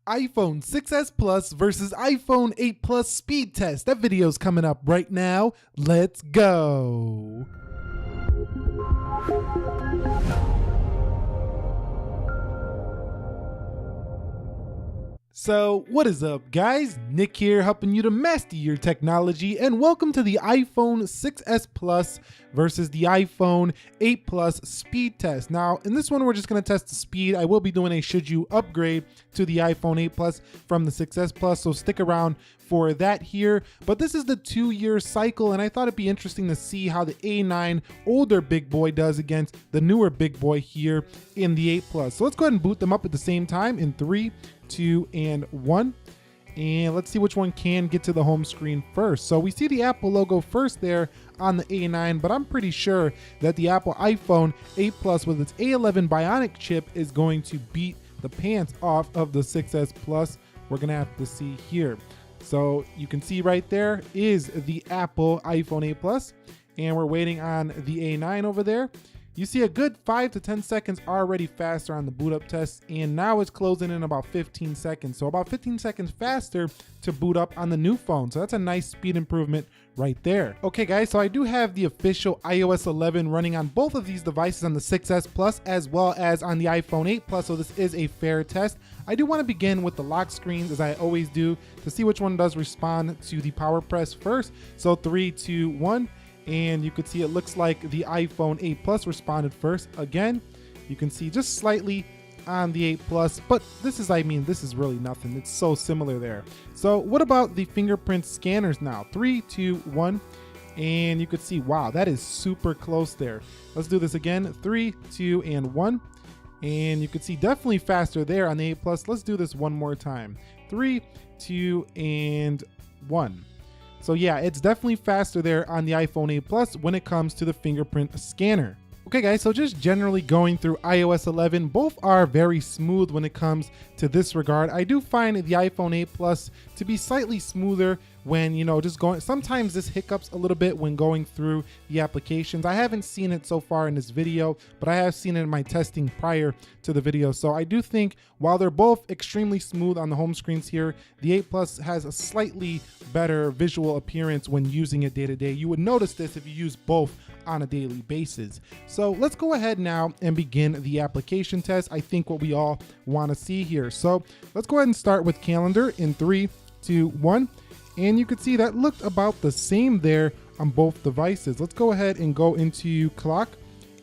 iPhone 6s Plus versus iPhone 8 Plus speed test. That video's coming up right now. Let's go. So what is up, guys? Nick here, helping you to master your technology, and welcome to the iPhone 6s Plus versus the iPhone 8 Plus speed test. Now, in this one, we're just going to test the speed. I will be doing a should you upgrade to the iPhone 8 Plus from the 6s Plus, so stick around for that here. But this is the 2-year cycle, and I thought it'd be interesting to see how the A9 older big boy does against the newer big boy here in the 8 Plus. So let's go ahead and boot them up at the same time in 3, 2, and 1. And let's see which one can get to the home screen first. So we see the Apple logo first there on the A9, but I'm pretty sure that the Apple iPhone 8 Plus with its A11 Bionic chip is going to beat the pants off of the 6s Plus. We're gonna have to see here. So you can see right there is the Apple iPhone 8 Plus, and we're waiting on the A9 over there. You see a good 5 to 10 seconds already faster on the boot up test, and now it's closing in about 15 seconds. So about 15 seconds faster to boot up on the new phone. So that's a nice speed improvement right there. Okay guys, so I do have the official iOS 11 running on both of these devices, on the 6s Plus as well as on the iPhone 8 Plus, so this is a fair test. I do want to begin with the lock screens, as I always do, to see which one does respond to the power press first. So 3, 2, 1. And you could see it looks like the iPhone 8 Plus responded first. Again, you can see just slightly on the 8 Plus, but this is really nothing. It's so similar there. So what about the fingerprint scanners now? 3, 2, 1. And you could see, wow, that is super close there. Let's do this again. 3, 2, and 1. And you could see definitely faster there on the 8 Plus. Let's do this one more time. 3, 2, and 1. So yeah, it's definitely faster there on the iPhone 8 Plus when it comes to the fingerprint scanner. Okay guys, so just generally going through iOS 11, both are very smooth when it comes to this regard. I do find the iPhone 8 Plus to be slightly smoother when, just going, sometimes this hiccups a little bit when going through the applications. I haven't seen it so far in this video, but I have seen it in my testing prior to the video. So I do think while they're both extremely smooth on the home screens here, the 8 Plus has a slightly better visual appearance when using it day to day. You would notice this if you use both on a daily basis. So let's go ahead now and begin the application test. I think what we all want to see here. So let's go ahead and start with calendar in 3, 2, 1. And you could see that looked about the same there on both devices. Let's go ahead and go into clock,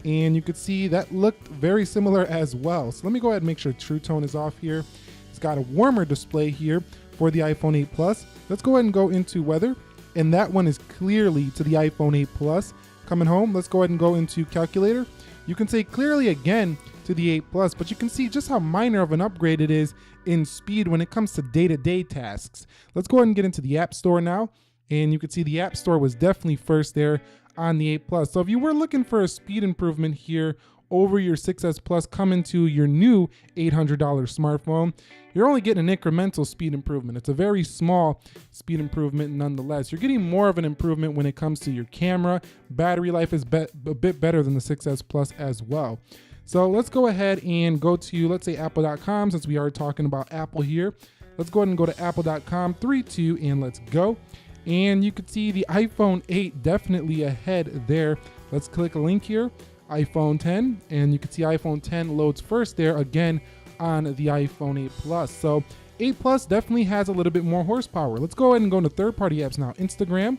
and you could see that looked very similar as well. So let me go ahead and make sure True Tone is off here. It's got a warmer display here for the iPhone 8 Plus. Let's go ahead and go into weather, and that one is clearly to the iPhone 8 Plus. Coming home, let's go ahead and go into calculator. You can say clearly again to the 8 Plus, but you can see just how minor of an upgrade it is in speed when it comes to day-to-day tasks. Let's go ahead and get into the App Store now, and you can see the App Store was definitely first there on the 8 Plus. So if you were looking for a speed improvement here over your 6s Plus coming to your new $800 smartphone, you're only getting an incremental speed improvement. It's a very small speed improvement nonetheless. You're getting more of an improvement when it comes to your camera. Battery life is a bit better than the 6s Plus as well. So let's go ahead and go to, let's say, apple.com, since we are talking about Apple here. Let's go ahead and go to apple.com, 3, 2, and let's go. And you can see the iPhone 8 definitely ahead there. Let's click a link here, iPhone 10, and you can see iPhone 10 loads first there again on the iPhone 8 Plus. So 8 Plus definitely has a little bit more horsepower. Let's go ahead and go into third-party apps now, Instagram,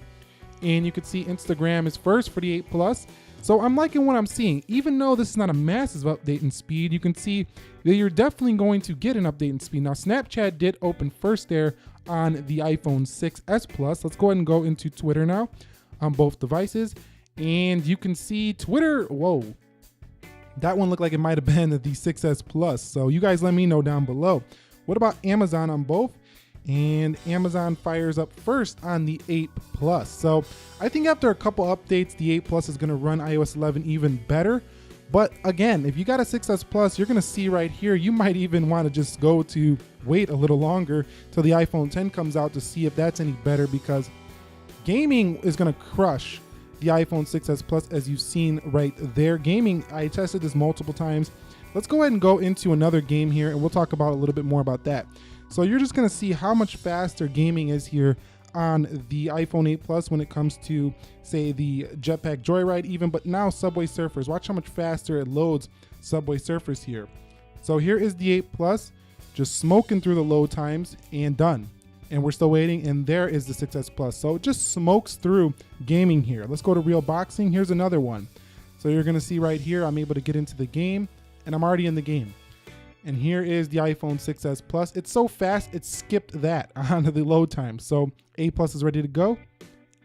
and you can see Instagram is first for the 8 Plus. So I'm liking what I'm seeing. Even though this is not a massive update in speed, you can see that you're definitely going to get an update in speed. Now, Snapchat did open first there on the iPhone 6s Plus. Let's go ahead and go into Twitter now on both devices. And you can see Twitter, whoa, that one looked like it might have been the 6s Plus. So you guys let me know down below. What about Amazon on both? And Amazon fires up first on the 8 Plus. So I think after a couple updates, the 8 Plus is going to run iOS 11 even better. But again, if you got a 6s Plus, you're going to see right here, you might even want to just go to wait a little longer till the iPhone 10 comes out to see if that's any better, because gaming is going to crush the iPhone 6s Plus, as you've seen right there. Gaming, I tested this multiple times. Let's go ahead and go into another game here, and we'll talk about a little bit more about that. So you're just gonna see how much faster gaming is here on the iPhone 8 Plus when it comes to, say, the Jetpack Joyride even, but now Subway Surfers. Watch how much faster it loads Subway Surfers here. So here is the 8 Plus, just smoking through the load times and done. And we're still waiting, and there is the 6S Plus. So it just smokes through gaming here. Let's go to real boxing. Here's another one. So you're gonna see right here, I'm able to get into the game, and I'm already in the game. And here is the iPhone 6S Plus. It's so fast, it skipped that onto the load time. So 8 Plus is ready to go,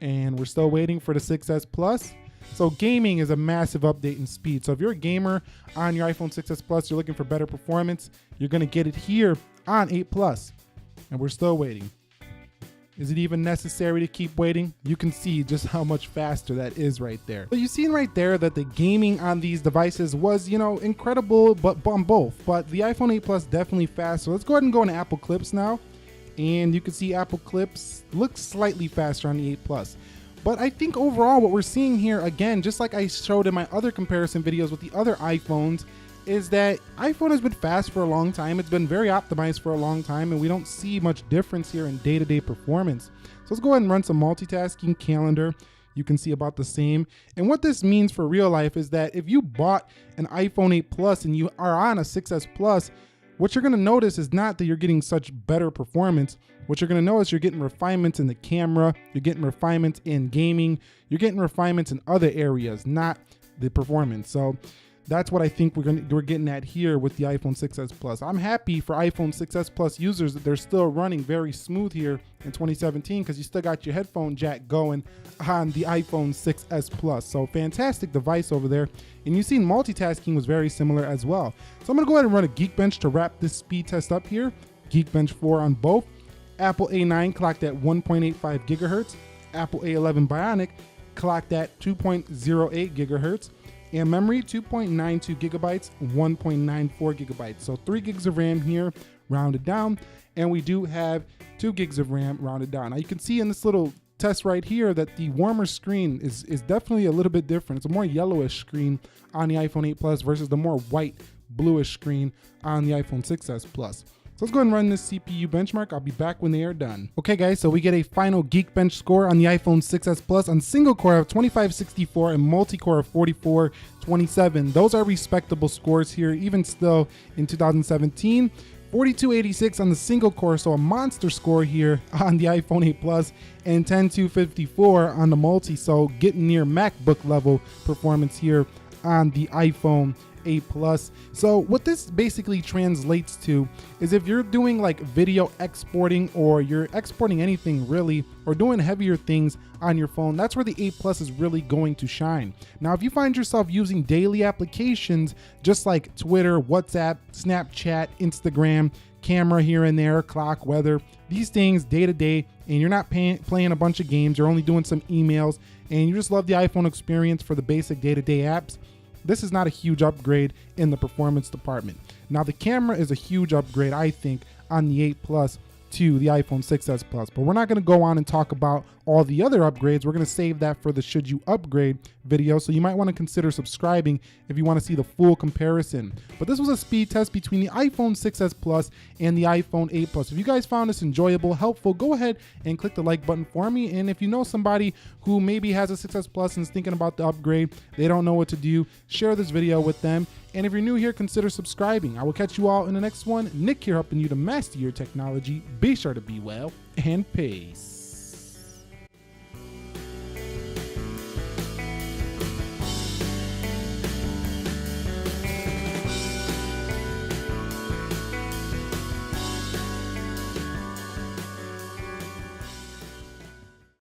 and we're still waiting for the 6S Plus. So gaming is a massive update in speed. So if you're a gamer on your iPhone 6S Plus, you're looking for better performance, you're gonna get it here on 8 Plus. And we're still waiting. Is it even necessary to keep waiting? You can see just how much faster that is right there. But you've seen right there that the gaming on these devices was, incredible, but on both. But the iPhone 8 Plus definitely fast. So let's go ahead and go into Apple Clips now. And you can see Apple Clips looks slightly faster on the 8 Plus. But I think overall what we're seeing here, again, just like I showed in my other comparison videos with the other iPhones, is that iPhone has been fast for a long time. It's been very optimized for a long time, and we don't see much difference here in day-to-day performance. So let's go ahead and run some multitasking calendar. You can see about the same. And what this means for real life is that if you bought an iPhone 8 Plus and you are on a 6S Plus, what you're gonna notice is not that you're getting such better performance. What you're gonna notice, you're getting refinements in the camera, you're getting refinements in gaming, you're getting refinements in other areas, not the performance. So that's what I think we're getting at here with the iPhone 6S Plus. I'm happy for iPhone 6S Plus users that they're still running very smooth here in 2017 because you still got your headphone jack going on the iPhone 6S Plus. So fantastic device over there. And you've seen multitasking was very similar as well. So I'm gonna go ahead and run a Geekbench to wrap this speed test up here. Geekbench 4 on both. Apple A9 clocked at 1.85 gigahertz. Apple A11 Bionic clocked at 2.08 gigahertz. And memory, 2.92 gigabytes, 1.94 gigabytes. So 3 gigs of RAM here, rounded down. And we do have 2 gigs of RAM rounded down. Now you can see in this little test right here that the warmer screen is definitely a little bit different. It's a more yellowish screen on the iPhone 8 Plus versus the more white, bluish screen on the iPhone 6S Plus. So let's go ahead and run this CPU benchmark. I'll be back when they are done. Okay guys, so we get a final Geekbench score on the iPhone 6S Plus on single core of 2564 and multi-core of 4427. Those are respectable scores here, even still in 2017. 4286 on the single core, so a monster score here on the iPhone 8 Plus, and 10254 on the multi, so getting near MacBook level performance here on the iPhone 8 Plus. So what this basically translates to is if you're doing like video exporting, or you're exporting anything really, or doing heavier things on your phone, that's where the 8 Plus is really going to shine. Now, if you find yourself using daily applications just like Twitter, WhatsApp, Snapchat, Instagram, camera here and there, clock, weather, these things day to day, and you're not playing a bunch of games, you're only doing some emails, and you just love the iPhone experience for the basic day-to-day apps, this is not a huge upgrade in the performance department. Now, the camera is a huge upgrade, I think, on the 8 Plus to the iPhone 6S Plus, but we're not going to go on and talk about all the other upgrades. We're going to save that for the should you upgrade video, so you might want to consider subscribing if you want to see the full comparison. But this was a speed test between the iPhone 6S Plus and the iPhone 8 Plus. If you guys found this enjoyable, helpful, go ahead and click the like button for me. And if you know somebody who maybe has a 6S Plus and is thinking about the upgrade, they don't know what to do, share this video with them. And if you're new here, consider subscribing. I will catch you all in the next one. Nick here, helping you to master your technology. Be sure to be well, and peace.